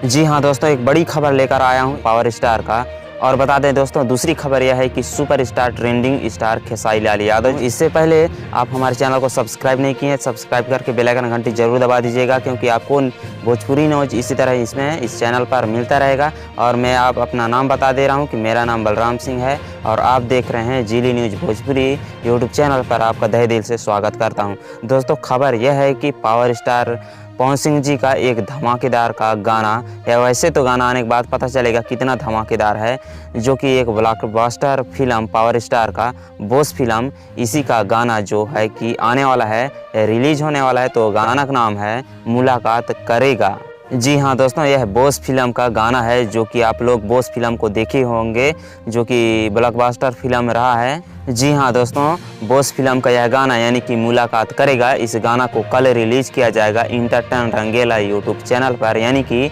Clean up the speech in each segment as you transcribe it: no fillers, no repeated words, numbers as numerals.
जी हाँ दोस्तों, एक बड़ी खबर लेकर आया हूँ पावर स्टार का। और बता दें दोस्तों, दूसरी खबर यह है कि super star trending star Khesari Lal Yadav. इससे पहले आप हमारे चैनल को सब्सक्राइब नहीं किए हैं, सब्सक्राइब करके बेल आइकन घंटी जरूर दबा दीजिएगा, क्योंकि आपको भोजपुरी न्यूज इसी तरह इसमें इस चैनल पर मिलता रहेगा। और मैं आप अपना नाम बता दे रहा हूँ कि मेरा नाम बलराम सिंह है और आप देख रहे हैं जीली न्यूज भोजपुरी यूट्यूब चैनल पर। आपका तहे दिल से स्वागत करता हूँ। दोस्तों, खबर यह है कि पावर स्टार पवन सिंह जी का एक धमाकेदार का गाना, या वैसे तो गाना आने के बाद पता चलेगा कितना धमाकेदार है, जो कि एक ब्लॉकबस्टर फिल्म पावर स्टार का बॉस फिल्म, इसी का गाना जो है कि आने वाला है, रिलीज होने वाला है। तो गाना का नाम है मुलाकात करेगा। जी हाँ दोस्तों, यह बॉस फिल्म का गाना है, जो कि आप लोग बॉस फिल्म को देखे होंगे, जो कि ब्लॉकबस्टर फिल्म रहा है। जी हाँ दोस्तों, बॉस फिल्म का यह गाना यानी कि मुलाकात करेगा, इस गाना को कल रिलीज किया जाएगा इंटरटेन रंगीला यूट्यूब चैनल पर, यानी कि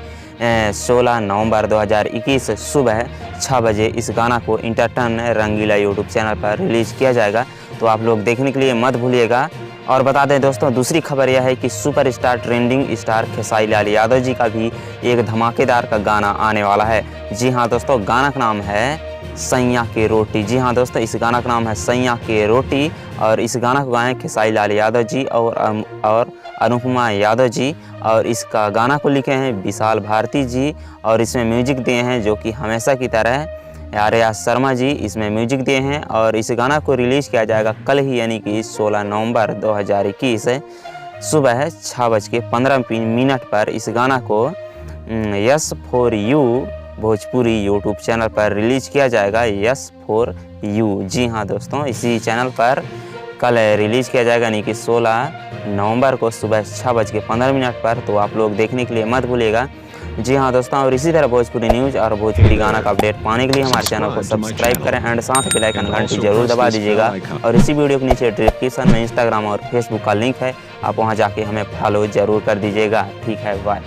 16 नवंबर 2021 सुबह 6 बजे इस गाना को इंटरटेन रंगीला यूट्यूब चैनल पर रिलीज किया जाएगा। तो आप लोग देखने के लिए मत भूलिएगा। और बता दें दोस्तों, दूसरी खबर यह है कि super star trending star Khesari Lal Yadav ji का भी एक धमाकेदार का गाना आने वाला है। जी हाँ दोस्तों, गाना का नाम है सैया के रोटी। जी हाँ दोस्तों, इस गाना का नाम है सैया के रोटी। और इस गाना को गाए खेसारी लाल यादव जी और अनुपमा यादव जी। और इसका गाना को लिखे हैं विशाल भारती जी, और इसमें म्यूजिक दिए हैं जो कि हमेशा की तरह आर्या शर्मा जी इसमें म्यूजिक दिए हैं। और इस गाना को रिलीज़ किया जाएगा कल ही, यानी कि 16 नवंबर 2021 सुबह 6:15 पर। इस गाना को yes for you Bhojpuri YouTube channel पर रिलीज किया जाएगा, यस फॉर यू। जी हाँ दोस्तों, इसी चैनल पर कल रिलीज किया जाएगा, यानी कि 16 नवंबर को सुबह 6:15 पर। तो आप लोग देखने के लिए मत भूलिएगा। जी हाँ दोस्तों, और इसी तरह भोजपुरी न्यूज़ और भोजपुरी गाना का अपडेट पाने के लिए हमारे चैनल को सब्सक्राइब करें एंड साथ बेल आइकन घंटी जरूर दबा दीजिएगा। और इसी वीडियो के नीचे डिस्क्रिप्शन में इंस्टाग्राम और फेसबुक का लिंक है, आप वहां जाके हमें फॉलो जरूर कर दीजिएगा। ठीक है, बाय।